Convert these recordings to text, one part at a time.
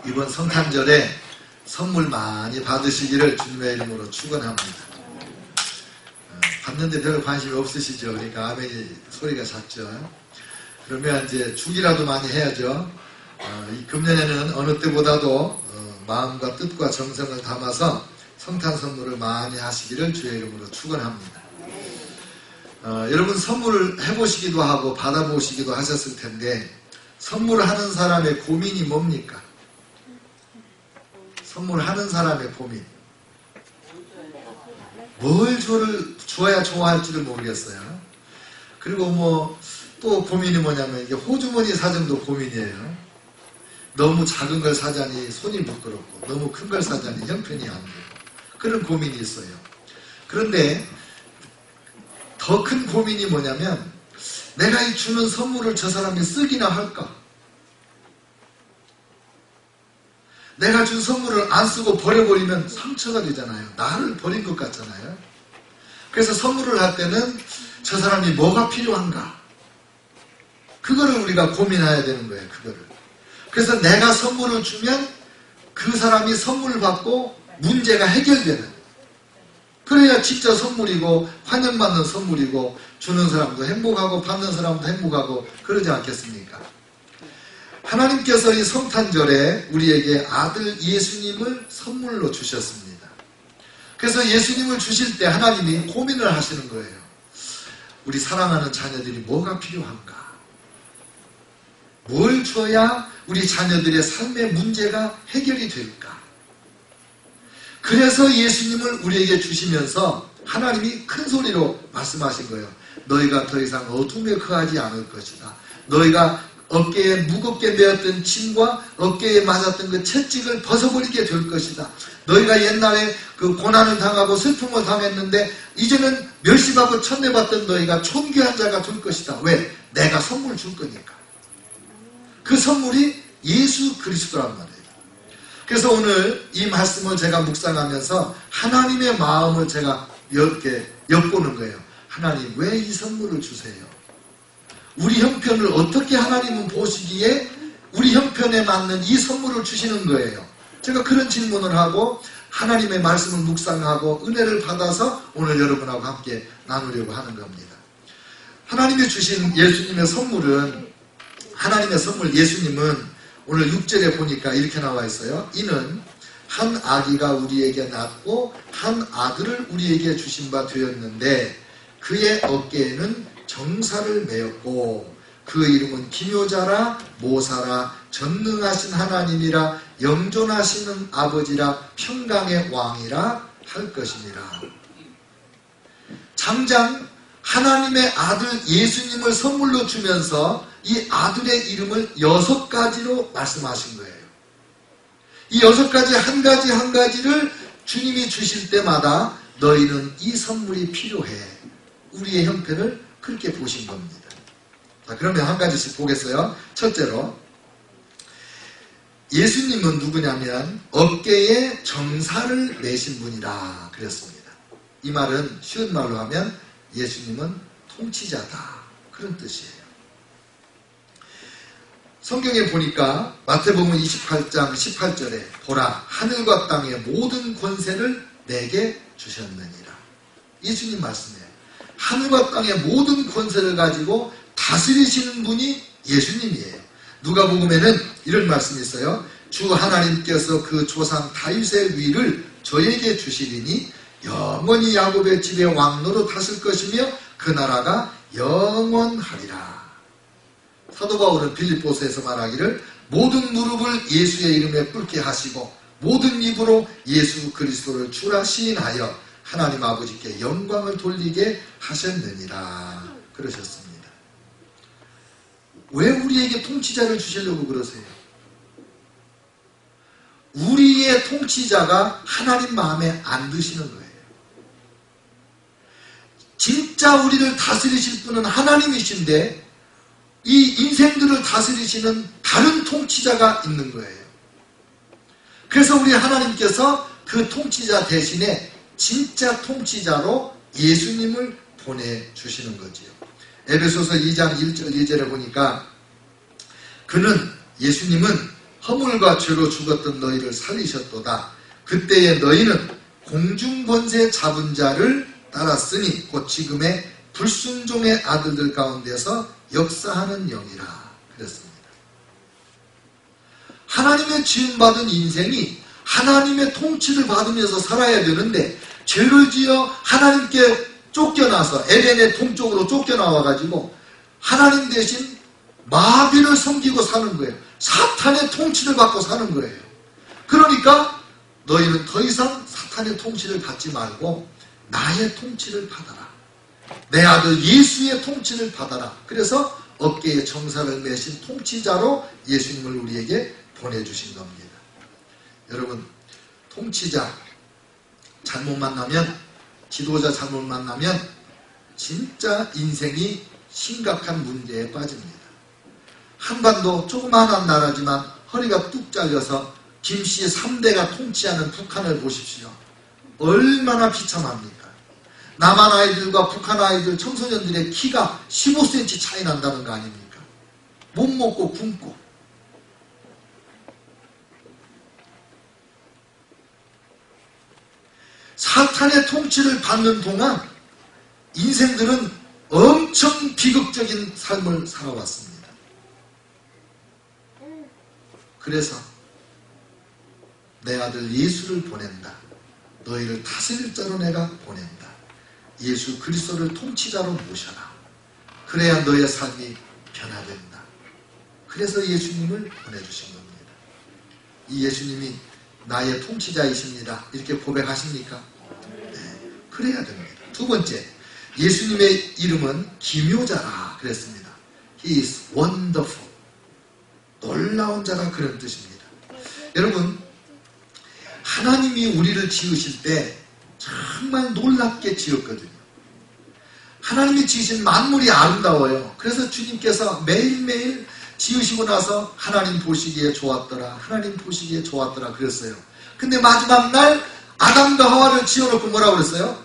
이번 성탄절에 선물 많이 받으시기를 주님의 이름으로 축원합니다. 받는데 별 관심이 없으시죠? 그러니까 아멘이 소리가 작죠. 그러면 이제 주기라도 많이 해야죠. 이 금년에는 어느 때보다도 마음과 뜻과 정성을 담아서 성탄 선물을 많이 하시기를 주의 이름으로 축원합니다. 여러분 선물을 해보시기도 하고 받아보시기도 하셨을 텐데 선물하는 사람의 고민이 뭡니까? 선물하는 사람의 고민. 뭘 줘야 좋아할지를 모르겠어요. 그리고 또 고민이 뭐냐면 이게 호주머니 사정도 고민이에요. 너무 작은 걸 사자니 손이 부끄럽고 너무 큰 걸 사자니 형편이 안 되고 그런 고민이 있어요. 그런데 더 큰 고민이 뭐냐면 내가 이 주는 선물을 저 사람이 쓰기나 할까? 내가 준 선물을 안 쓰고 버려버리면 상처가 되잖아요. 나를 버린 것 같잖아요. 그래서 선물을 할 때는 저 사람이 뭐가 필요한가? 그거를 우리가 고민해야 되는 거예요. 그거를. 그래서 내가 선물을 주면 그 사람이 선물을 받고 문제가 해결되는. 그래야 진짜 선물이고 환영받는 선물이고 주는 사람도 행복하고 받는 사람도 행복하고 그러지 않겠습니까? 하나님께서 이 성탄절에 우리에게 아들 예수님을 선물로 주셨습니다. 그래서 예수님을 주실 때 하나님이 고민을 하시는 거예요. 우리 사랑하는 자녀들이 뭐가 필요한가? 뭘 줘야 우리 자녀들의 삶의 문제가 해결이 될까? 그래서 예수님을 우리에게 주시면서 하나님이 큰 소리로 말씀하신 거예요. 너희가 더 이상 어둠에 거하지 않을 것이다. 너희가 어깨에 무겁게 메었던 짐과 어깨에 맞았던 그 채찍을 벗어버리게 될 것이다. 너희가 옛날에 그 고난을 당하고 슬픔을 당했는데 이제는 멸시받고 천대받던 너희가 존귀한 자가 될 것이다. 왜? 내가 선물 줄 거니까. 그 선물이 예수 그리스도란 말이에요. 그래서 오늘 이 말씀을 제가 묵상하면서 하나님의 마음을 제가 이렇게 엿보는 거예요. 하나님 왜 이 선물을 주세요? 우리 형편을 어떻게 하나님은 보시기에 우리 형편에 맞는 이 선물을 주시는 거예요. 제가 그런 질문을 하고 하나님의 말씀을 묵상하고 은혜를 받아서 오늘 여러분하고 함께 나누려고 하는 겁니다. 하나님이 주신 예수님의 선물은 하나님의 선물 예수님은 오늘 6절에 보니까 이렇게 나와 있어요. 이는 한 아기가 우리에게 낳고 한 아들을 우리에게 주신 바 되었는데 그의 어깨에는 정사를 메었고 그 이름은 기묘자라 모사라 전능하신 하나님이라 영존하시는 아버지라 평강의 왕이라 할 것이니라. 장장 하나님의 아들 예수님을 선물로 주면서 이 아들의 이름을 6가지로 말씀하신 거예요. 이 6가지 한 가지 한 가지를 주님이 주실 때마다 너희는 이 선물이 필요해. 우리의 형편을 그렇게 보신 겁니다. 자, 그러면 한 가지씩 보겠어요. 첫째로 예수님은 누구냐면 어깨에 정사를 매신 분이라 그랬습니다. 이 말은 쉬운 말로 하면 예수님은 통치자다 그런 뜻이에요. 성경에 보니까 마태복음 28장 18절에 보라 하늘과 땅의 모든 권세를 내게 주셨느니라. 예수님 말씀이에요. 하늘과 땅의 모든 권세를 가지고 다스리시는 분이 예수님이에요. 누가복음에는 이런 말씀이 있어요. 주 하나님께서 그 조상 다윗의 위를 저에게 주시리니 영원히 야곱의 집에 왕노로 다스릴 것이며 그 나라가 영원하리라. 사도 바울은 빌립보서에서 말하기를 모든 무릎을 예수의 이름에 꿇게 하시고 모든 입으로 예수 그리스도를 주라 시인하여 하나님 아버지께 영광을 돌리게 하셨느니라 그러셨습니다. 왜 우리에게 통치자를 주시려고 그러세요? 우리의 통치자가 하나님 마음에 안 드시는 거예요. 진짜 우리를 다스리실 분은 하나님이신데 이 인생들을 다스리시는 다른 통치자가 있는 거예요. 그래서 우리 하나님께서 그 통치자 대신에 진짜 통치자로 예수님을 보내주시는 거지요. 에베소서 2장 1절 2절에 보니까 그는 예수님은 허물과 죄로 죽었던 너희를 살리셨도다. 그때의 너희는 공중권세 잡은 자를 따랐으니 곧 지금의 불순종의 아들들 가운데서 역사하는 영이라. 그랬습니다. 하나님의 지음받은 인생이 하나님의 통치를 받으면서 살아야 되는데, 죄를 지어 하나님께 쫓겨나서 에덴의 동쪽으로 쫓겨나와가지고 하나님 대신 마귀를 섬기고 사는 거예요. 사탄의 통치를 받고 사는 거예요. 그러니까 너희는 더 이상 사탄의 통치를 받지 말고 나의 통치를 받아라. 내 아들 예수의 통치를 받아라. 그래서 어깨에 정사를 매신 통치자로 예수님을 우리에게 보내주신 겁니다. 여러분, 통치자 잘못 만나면, 지도자 잘못 만나면 진짜 인생이 심각한 문제에 빠집니다. 한반도 조그마한 나라지만 허리가 뚝 잘려서 김씨 3대가 통치하는 북한을 보십시오. 얼마나 비참합니까? 남한 아이들과 북한 아이들, 청소년들의 키가 15cm 차이 난다는 거 아닙니까? 못 먹고 굶고. 사탄의 통치를 받는 동안 인생들은 엄청 비극적인 삶을 살아왔습니다. 그래서 내 아들 예수를 보낸다. 너희를 다스릴 자로 내가 보낸다. 예수 그리스도를 통치자로 모셔라. 그래야 너의 삶이 변화된다. 그래서 예수님을 보내주신 겁니다. 이 예수님이 나의 통치자이십니다. 이렇게 고백하십니까? 네, 그래야 됩니다. 두 번째, 예수님의 이름은 기묘자라 그랬습니다. He is wonderful. 놀라운 자가 그런 뜻입니다. 여러분, 하나님이 우리를 지으실 때 정말 놀랍게 지었거든요. 하나님이 지으신 만물이 아름다워요. 그래서 주님께서 매일매일 지으시고 나서 하나님 보시기에 좋았더라, 하나님 보시기에 좋았더라 그랬어요. 근데 마지막 날 아담과 하와를 지어놓고 뭐라고 그랬어요?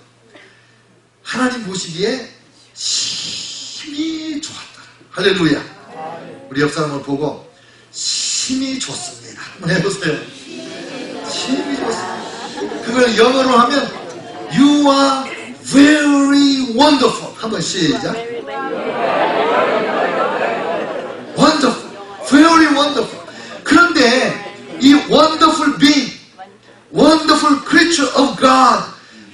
하나님 보시기에 심히 좋았더라. 할렐루야. 우리 옆 사람을 보고 심히 좋습니다 한번 해보세요. 심히 좋습니다. 그걸 영어로 하면 You are very wonderful. 한번 시작. Wonderful. Very wonderful. 그런데 이 wonderful being, wonderful creature of God,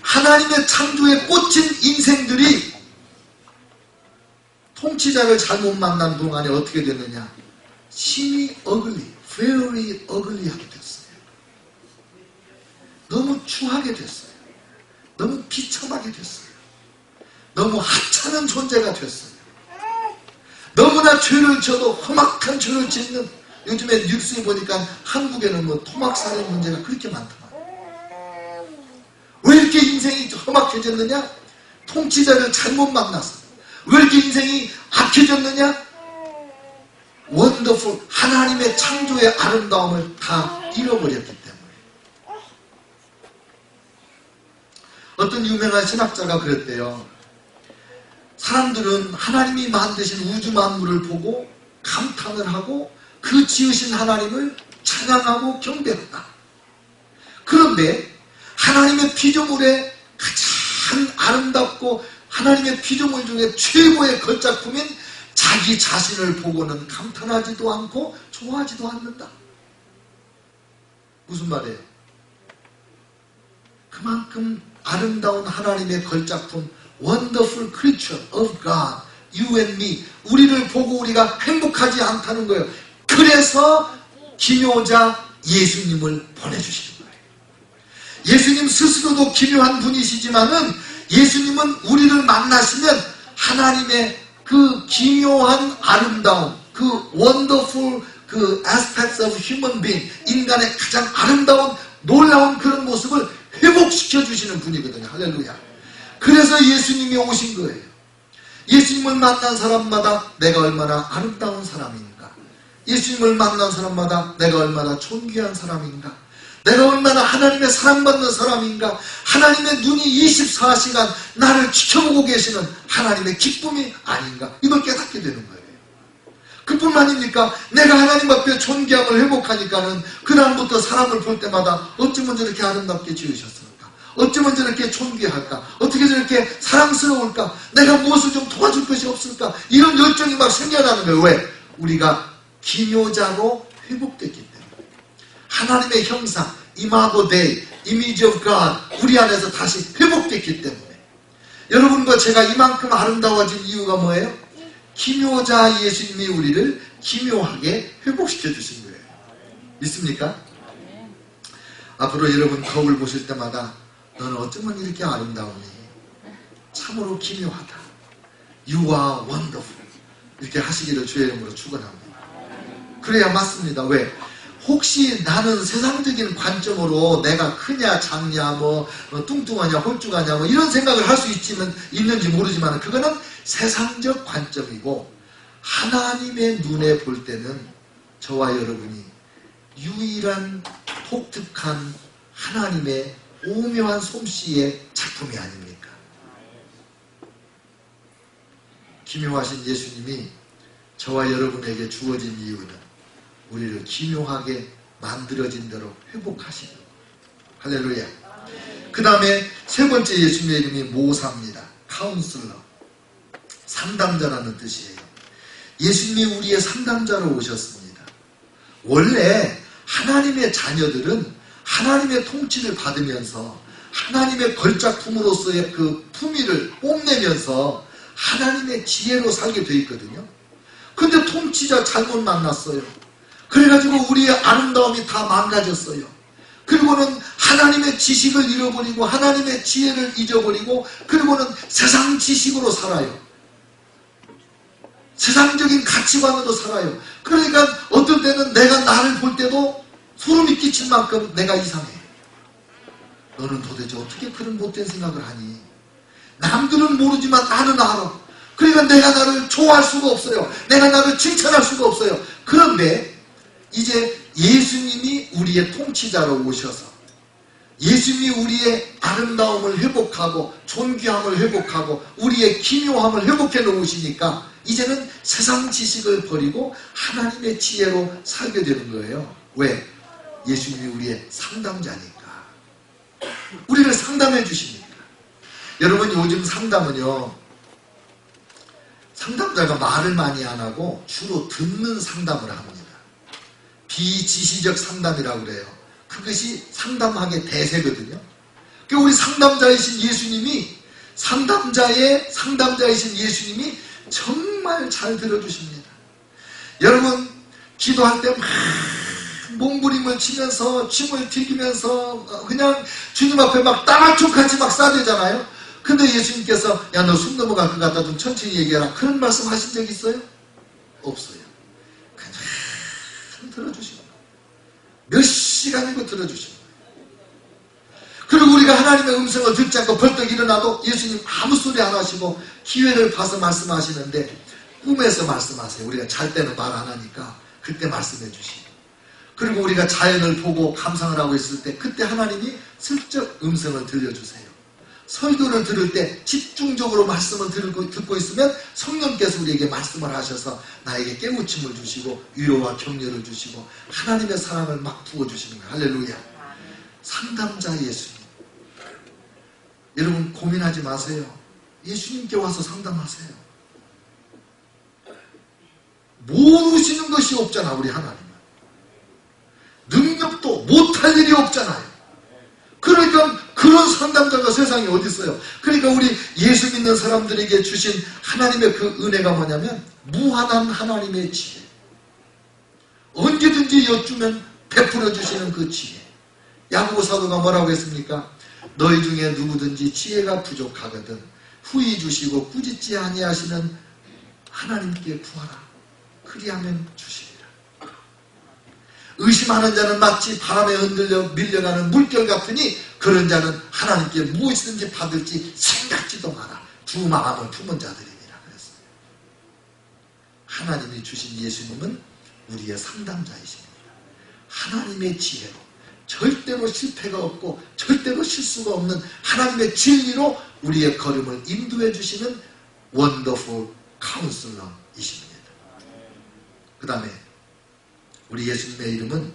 하나님의 창조에 꽂힌 인생들이 통치자를 잘못 만난 동안에 어떻게 됐느냐? 심히 ugly, very ugly하게 됐어요. 너무 추하게 됐어요. 너무 비참하게 됐어요. 너무 하찮은 존재가 됐어요. 너무나 죄를 져도 험악한 죄를 짓는, 요즘에 뉴스에 보니까 한국에는 뭐 토막살인 문제가 그렇게 많더만. 왜 이렇게 인생이 험악해졌느냐? 통치자를 잘못 만나서. 왜 이렇게 인생이 악해졌느냐? 원더풀, 하나님의 창조의 아름다움을 다 잃어버렸기 때문에. 어떤 유명한 신학자가 그랬대요. 사람들은 하나님이 만드신 우주 만물을 보고 감탄을 하고 그 지으신 하나님을 찬양하고 경배한다. 그런데 하나님의 피조물에 가장 아름답고 하나님의 피조물 중에 최고의 걸작품인 자기 자신을 보고는 감탄하지도 않고 좋아하지도 않는다. 무슨 말이에요? 그만큼 아름다운 하나님의 걸작품, wonderful creature of God, you and me, 우리를 보고 우리가 행복하지 않다는 거예요. 그래서 기묘자 예수님을 보내주시는 거예요. 예수님 스스로도 기묘한 분이시지만은 예수님은 우리를 만나시면 하나님의 그 기묘한 아름다움, 그 wonderful 그 aspects of human being, 인간의 가장 아름다운 놀라운 그런 모습을 회복시켜 주시는 분이거든요. 할렐루야. 그래서 예수님이 오신 거예요. 예수님을 만난 사람마다 내가 얼마나 아름다운 사람인가, 예수님을 만난 사람마다 내가 얼마나 존귀한 사람인가, 내가 얼마나 하나님의 사랑받는 사람인가, 하나님의 눈이 24시간 나를 지켜보고 계시는 하나님의 기쁨이 아닌가, 이걸 깨닫게 되는 거예요. 그뿐만입니까? 내가 하나님 앞에 존귀함을 회복하니까는 그 다음부터 사람을 볼 때마다 어쩌면 저렇게 아름답게 지으셨을까? 어쩌면 저렇게 존귀할까? 어떻게 저렇게 사랑스러울까? 내가 무엇을 좀 도와줄 것이 없을까? 이런 열정이 막 생겨나는 거예요. 왜? 우리가 기묘자로 회복됐기 때문에. 하나님의 형상, 이마고 데이, 이미지 오브 갓, 우리 안에서 다시 회복됐기 때문에. 여러분과 제가 이만큼 아름다워진 이유가 뭐예요? 기묘자 예수님이 우리를 기묘하게 회복시켜 주신 거예요. 믿습니까? 앞으로 여러분 거울 보실 때마다 너는 어쩌면 이렇게 아름다우니? 참으로 기묘하다. You are wonderful. 이렇게 하시기를 주의 이름으로 축원합니다. 그래야 맞습니다. 왜? 혹시 나는 세상적인 관점으로 내가 크냐 작냐 뚱뚱하냐 홀쭉하냐 이런 생각을 할 수 있는지 모르지만 그거는 세상적 관점이고 하나님의 눈에 볼 때는 저와 여러분이 유일한 독특한 하나님의 오묘한 솜씨의 작품이 아닙니까? 기묘하신 예수님이 저와 여러분에게 주어진 이유는 우리를 기묘하게 만들어진 대로 회복하시는 거예요. 할렐루야. 그 다음에 세 번째 예수님의 이름이 모사입니다. 카운슬러. 상담자라는 뜻이에요. 예수님이 우리의 상담자로 오셨습니다. 원래 하나님의 자녀들은 하나님의 통치를 받으면서 하나님의 걸작품으로서의 그 품위를 뽐내면서 하나님의 지혜로 살게 되어 있거든요. 근데 통치자 잘못 만났어요. 그래가지고 우리의 아름다움이 다 망가졌어요. 그리고는 하나님의 지식을 잃어버리고 하나님의 지혜를 잊어버리고 그리고는 세상 지식으로 살아요. 세상적인 가치관으로 살아요. 그러니까 어떨 때는 내가 나를 볼 때도 소름이 끼칠 만큼 내가 이상해. 너는 도대체 어떻게 그런 못된 생각을 하니? 남들은 모르지만 나는 알아. 그러니까 내가 나를 좋아할 수가 없어요. 내가 나를 칭찬할 수가 없어요. 그런데 이제 예수님이 우리의 통치자로 오셔서 예수님이 우리의 아름다움을 회복하고 존귀함을 회복하고 우리의 기묘함을 회복해 놓으시니까 이제는 세상 지식을 버리고 하나님의 지혜로 살게 되는 거예요. 왜? 예수님이 우리의 상담자니까. 우리를 상담해 주시니까. 여러분 요즘 상담은요, 상담자가 말을 많이 안 하고 주로 듣는 상담을 합니다. 비지시적 상담이라고 그래요. 그것이 상담학의 대세거든요. 그러니까 우리 상담자이신 예수님이 상담자이신 예수님이 정말 잘 들어주십니다. 여러분 기도할 때 막 몸부림을 치면서 침을 튀기면서 그냥 주님 앞에 막 따라촉같이 막 싸대잖아요. 근데 예수님께서 야 너 숨 넘어갈 것 같다 좀 천천히 얘기해라 그런 말씀 하신 적 있어요? 없어요. 그냥 들어주시고 몇 시간이고 들어주시고 그리고 우리가 하나님의 음성을 듣지 않고 벌떡 일어나도 예수님 아무 소리 안 하시고 기회를 봐서 말씀하시는데 꿈에서 말씀하세요. 우리가 잘 때는 말 안 하니까 그때 말씀해 주시고 그리고 우리가 자연을 보고 감상을 하고 있을 때 그때 하나님이 슬쩍 음성을 들려주세요. 설교를 들을 때 집중적으로 말씀을 듣고 있으면 성령께서 우리에게 말씀을 하셔서 나에게 깨우침을 주시고 위로와 격려를 주시고 하나님의 사랑을 막 부어주시는 거예요. 할렐루야. 상담자 예수님. 여러분 고민하지 마세요. 예수님께 와서 상담하세요. 모르시는 것이 없잖아. 우리 하나님은. 능력도 못할 일이 없잖아요. 그러니까 그런 상담자가 세상에 어디 있어요. 그러니까 우리 예수 믿는 사람들에게 주신 하나님의 그 은혜가 뭐냐면 무한한 하나님의 지혜. 언제든지 여쭈면 베풀어 주시는 그 지혜. 야고보 사도가 뭐라고 했습니까? 너희 중에 누구든지 지혜가 부족하거든 후히 주시고 꾸짖지 아니하시는 하나님께 구하라. 그리하면 주시리라. 의심하는 자는 마치 바람에 흔들려 밀려가는 물결 같으니 그런 자는 하나님께 무엇이든지 받을지 생각지도 마라. 두 마음을 품은 자들이니라 그랬어요. 하나님이 주신 예수님은 우리의 상담자이십니다. 하나님의 지혜로 절대로 실패가 없고 절대로 실수가 없는 하나님의 진리로 우리의 걸음을 인도해 주시는 원더풀 카운슬러이십니다. 그 다음에 우리 예수님의 이름은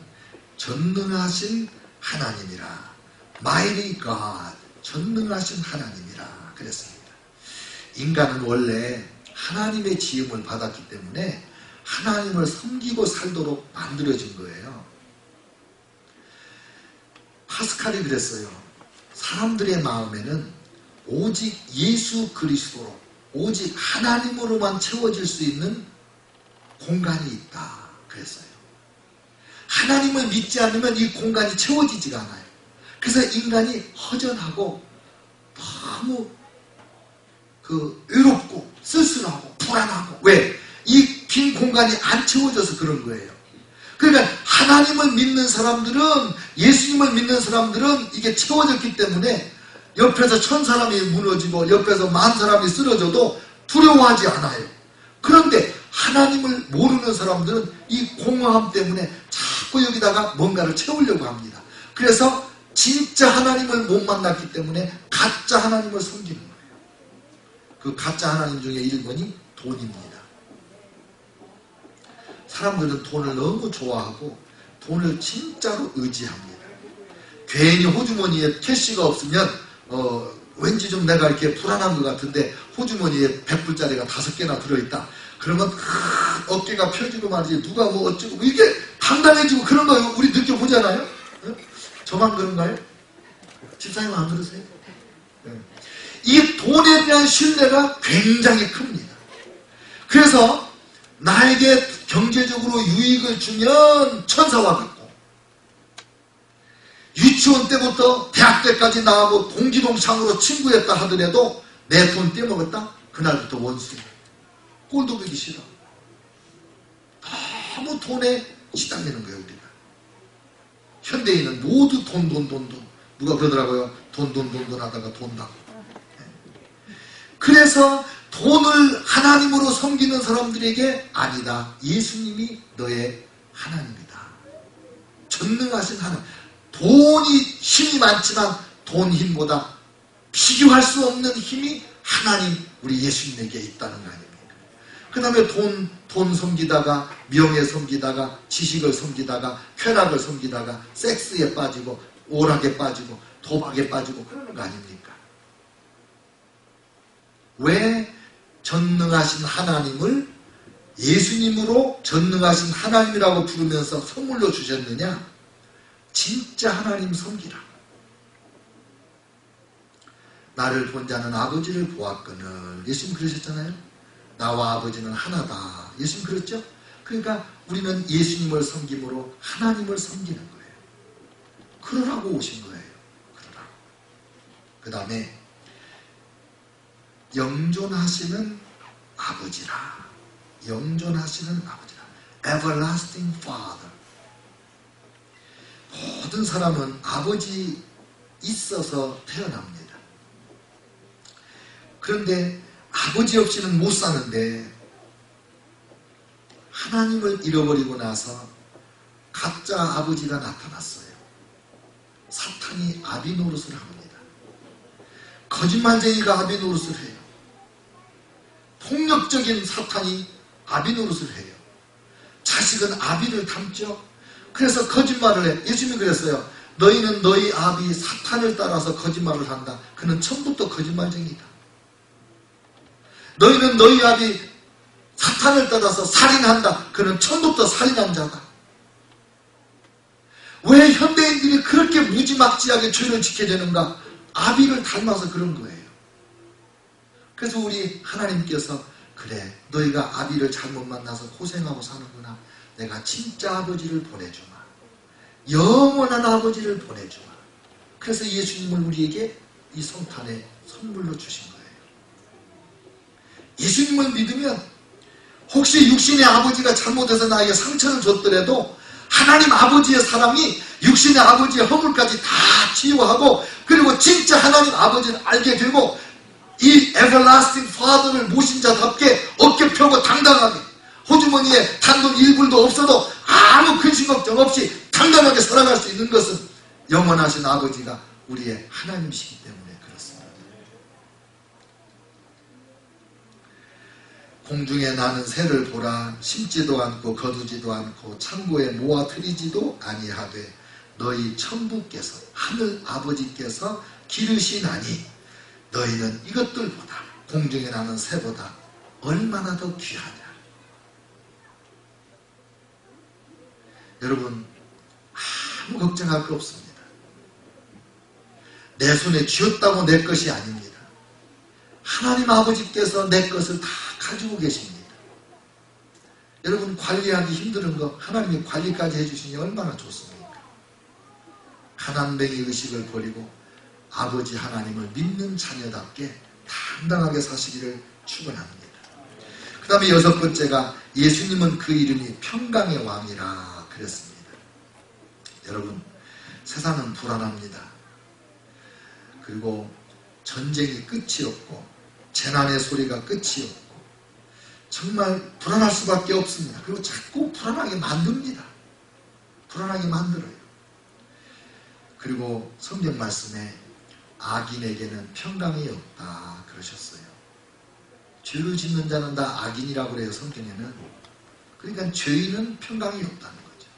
전능하신 하나님이라, Mighty God, 전능하신 하나님이라 그랬습니다. 인간은 원래 하나님의 지음을 받았기 때문에 하나님을 섬기고 살도록 만들어진 거예요. 파스칼이 그랬어요. 사람들의 마음에는 오직 예수 그리스도로, 오직 하나님으로만 채워질 수 있는 공간이 있다 그랬어요. 하나님을 믿지 않으면 이 공간이 채워지지가 않아요. 그래서 인간이 허전하고 너무 외롭고 쓸쓸하고 불안하고, 왜? 이 빈 공간이 안 채워져서 그런 거예요. 그러니까 하나님을 믿는 사람들은, 예수님을 믿는 사람들은 이게 채워졌기 때문에 옆에서 1000사람이 무너지고 옆에서 10,000사람이 쓰러져도 두려워하지 않아요. 그런데 하나님을 모르는 사람들은 이 공허함 때문에 자꾸 여기다가 뭔가를 채우려고 합니다. 그래서 진짜 하나님을 못 만났기 때문에 가짜 하나님을 섬기는 거예요. 그 가짜 하나님 중에 1번이 돈입니다. 사람들은 돈을 너무 좋아하고 돈을 진짜로 의지합니다. 괜히 호주머니에 캐시가 없으면 왠지 좀 내가 이렇게 불안한 것 같은데 호주머니에 100불짜리가 5개나 들어있다. 그러면 어깨가 펴지고 말이지, 누가 뭐 어쩌고 이게 당당해지고 그런 거예요. 우리 느껴보잖아요. 저만 그런가요? 집사님 안 그러세요? 이 돈에 대한 신뢰가 굉장히 큽니다. 그래서 나에게 경제적으로 유익을 주면 천사와 같고, 유치원 때부터 대학 때까지 나하고 동기동창으로 친구였다 하더라도 내 돈 떼먹었다? 그날부터 원수야. 꼴도 보기 싫어. 너무 돈에 시달리는 거예요, 우리가. 현대인은 모두 돈. 누가 그러더라고요. 돈 하다가 돈다고. 그래서 돈을 하나님으로 섬기는 사람들에게 아니다, 예수님이 너의 하나님이다. 전능하신 하나님. 돈이 힘이 많지만 돈 힘보다 비교할 수 없는 힘이 하나님, 우리 예수님에게 있다는 거 아닙니까? 그 다음에 돈 섬기다가, 명예 섬기다가, 지식을 섬기다가, 쾌락을 섬기다가 섹스에 빠지고 오락에 빠지고 도박에 빠지고 그러는 거 아닙니까? 왜 전능하신 하나님을 예수님으로 전능하신 하나님이라고 부르면서 선물로 주셨느냐? 진짜 하나님 섬기라. 나를 본 자는 아버지를 보았거늘. 예수님 그러셨잖아요. 나와 아버지는 하나다. 예수님 그랬죠? 그러니까 우리는 예수님을 섬김으로 하나님을 섬기는 거예요. 그러라고 오신 거예요. 그러라고. 그 다음에 영존하시는 아버지라. 영존하시는 아버지라. Everlasting Father. 모든 사람은 아버지 있어서 태어납니다. 그런데 아버지 없이는 못 사는데 하나님을 잃어버리고 나서 가짜 아버지가 나타났어요. 사탄이 아비 노릇을 합니다. 거짓말쟁이가 아비 노릇을 해요. 폭력적인 사탄이 아비 노릇을 해요. 자식은 아비를 닮죠. 그래서 거짓말을 해. 예수님이 그랬어요. 너희는 너희 아비 사탄을 따라서 거짓말을 한다. 그는 처음부터 거짓말쟁이다. 너희는 너희 아비 사탄을 따라서 살인한다. 그는 처음부터 살인한 자다. 왜 현대인들이 그렇게 무지막지하게 죄를 지게 되는가? 아비를 닮아서 그런 거예요. 그래서 우리 하나님께서 그래, 너희가 아비를 잘못 만나서 고생하고 사는구나. 내가 진짜 아버지를 보내주마. 영원한 아버지를 보내주마. 그래서 예수님을 우리에게 이 성탄에 선물로 주신 거예요. 예수님을 믿으면 혹시 육신의 아버지가 잘못해서 나에게 상처를 줬더라도 하나님 아버지의 사랑이 육신의 아버지의 허물까지 다 치유하고, 그리고 진짜 하나님 아버지를 알게 되고 이 Everlasting Father를 모신 자답게 어깨 펴고 당당하게, 호주머니에 단돈 1불도 없어도 아무 근심 걱정 없이 당당하게 살아갈 수 있는 것은 영원하신 아버지가 우리의 하나님이시기 때문에 그렇습니다. 공중에 나는 새를 보라. 심지도 않고 거두지도 않고 창고에 모아 들이지도 아니하되 너희 천부께서 하늘 아버지께서 기르시나니 너희는 이것들보다 공중에 나는 새보다 얼마나 더 귀하냐. 여러분, 아무 걱정할 거 없습니다. 내 손에 쥐었다고 내 것이 아닙니다. 하나님 아버지께서 내 것을 다 가지고 계십니다. 여러분, 관리하기 힘든 거 하나님이 관리까지 해주시니 얼마나 좋습니까? 가난뱅이 의식을 버리고 아버지 하나님을 믿는 자녀답게 당당하게 사시기를 축원합니다. 그 다음에 6번째가 예수님은 그 이름이 평강의 왕이라 그랬습니다. 여러분, 세상은 불안합니다. 그리고 전쟁이 끝이 없고 재난의 소리가 끝이 없고 정말 불안할 수밖에 없습니다. 그리고 자꾸 불안하게 만듭니다. 불안하게 만들어요. 그리고 성경 말씀에 악인에게는 평강이 없다 그러셨어요. 죄를 짓는 자는 다 악인이라고 그래요, 성경에는. 그러니까 죄인은 평강이 없다는 거죠.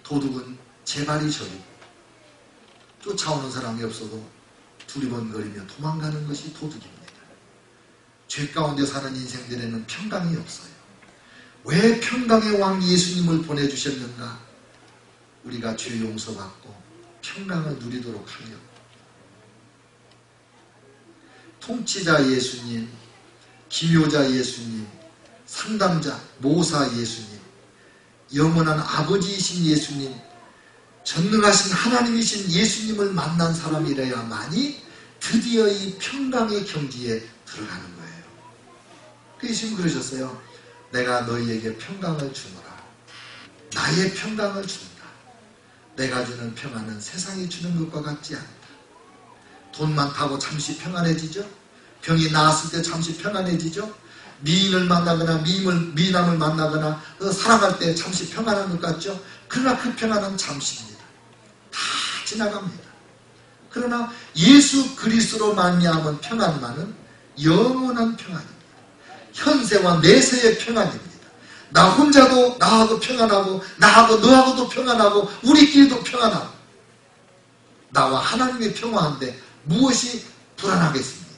도둑은 재발이 저리고 쫓아오는 사람이 없어도 두리번거리며 도망가는 것이 도둑입니다. 죄 가운데 사는 인생들에는 평강이 없어요. 왜 평강의 왕 예수님을 보내주셨는가? 우리가 죄 용서받고 평강을 누리도록 하려고. 통치자 예수님, 기묘자 예수님, 상담자, 모사 예수님, 영원한 아버지이신 예수님, 전능하신 하나님이신 예수님을 만난 사람이라야만이 드디어 이 평강의 경지에 들어가는 거예요. 그 예수님 그러셨어요. 내가 너희에게 평강을 주노라. 나의 평강을 준다. 내가 주는 평안은 세상이 주는 것과 같지 않다. 돈 많다고 잠시 평안해지죠? 병이 나았을 때 잠시 평안해지죠? 미인을 만나거나 미남을 만나거나 사랑할 때 잠시 평안한 것 같죠? 그러나 그 평안은 잠시입니다. 다 지나갑니다. 그러나 예수 그리스도로 말미암은 평안만은 영원한 평안입니다. 현세와 내세의 평안입니다. 나 혼자도 나하고 평안하고 나하고 너하고도 평안하고 우리끼리도 평안하고 나와 하나님의 평화한데 무엇이 불안하겠습니까?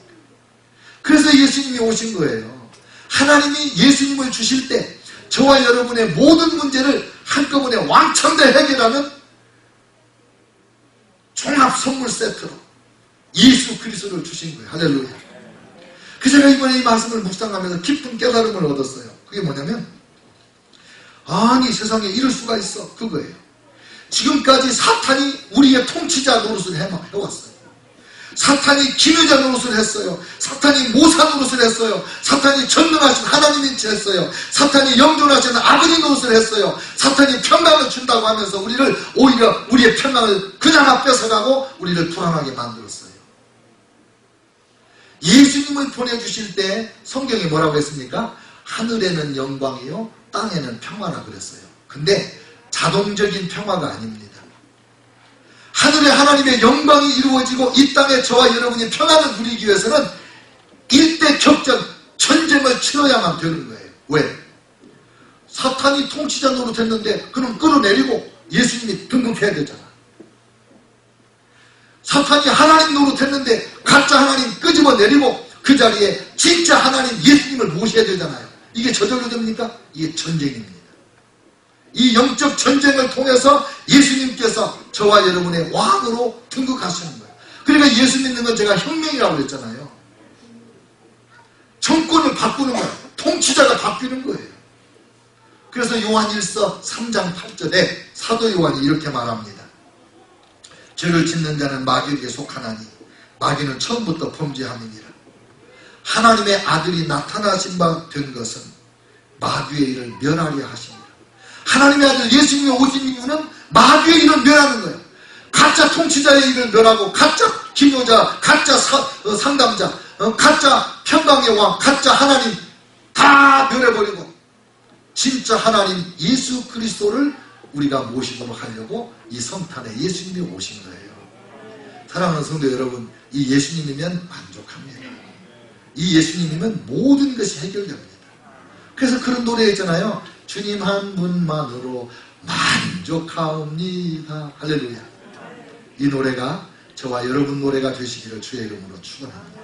그래서 예수님이 오신 거예요. 하나님이 예수님을 주실 때 저와 여러분의 모든 문제를 한꺼번에 왕창대 해결하는 종합 선물 세트로 예수 그리스도를 주신 거예요. 할렐루야. 그 제가 이번에 이 말씀을 묵상하면서 깊은 깨달음을 얻었어요. 그게 뭐냐면 아니 세상에 이럴 수가 있어. 그거예요. 지금까지 사탄이 우리의 통치자 노릇을 해왔어요. 사탄이 기묘자 노릇을 했어요. 사탄이 모사 노릇을 했어요. 사탄이 전능하신 하나님인 채 했어요. 사탄이 영존하신 아버지 노릇을 했어요. 사탄이 평강을 준다고 하면서 우리를 오히려 우리의 평강을 그냥 뺏어가고 우리를 불안하게 만들었어요. 예수님을 보내주실 때 성경에 뭐라고 했습니까? 하늘에는 영광이요 땅에는 평화라 그랬어요. 근데 자동적인 평화가 아닙니다. 하늘에 하나님의 영광이 이루어지고 이 땅에 저와 여러분이 평안을 누리기 위해서는 일대격전 전쟁을 치러야만 되는 거예요. 왜? 사탄이 통치자 노릇했는데 그럼 끌어내리고 예수님이 등극해야 되잖아. 사탄이 하나님 노릇했는데 가짜 하나님 끄집어내리고 그 자리에 진짜 하나님 예수님을 모셔야 되잖아요. 이게 저절로 됩니까? 이게 전쟁입니다. 이 영적 전쟁을 통해서 예수님께서 저와 여러분의 왕으로 등극하시는 거예요. 그러니까 예수 믿는 건 제가 혁명이라고 그랬잖아요. 정권을 바꾸는 거예요. 통치자가 바뀌는 거예요. 그래서 요한일서 3장 8절에 사도 요한이 이렇게 말합니다. 죄를 짓는 자는 마귀에게 속하나니 마귀는 처음부터 범죄함이니라. 하나님의 아들이 나타나신 바 된 것은 마귀의 일을 멸하려 하십니다. 하나님의 아들 예수님이 오신 이유는 마귀의 일을 멸하는 거예요. 가짜 통치자의 일을 멸하고 가짜 기묘자, 가짜 상담자, 가짜 평강의 왕, 가짜 하나님 다 멸해버리고 진짜 하나님 예수 그리스도를 우리가 모시도록 하려고 이 성탄에 예수님이 오신 거예요. 사랑하는 성도 여러분, 이 예수님이면 만족합니다. 이 예수님이면 모든 것이 해결됩니다. 그래서 그런 노래 있잖아요. 주님 한 분만으로 만족하옵니다. 할렐루야. 이 노래가 저와 여러분 노래가 되시기를 주의 이름으로 축원합니다.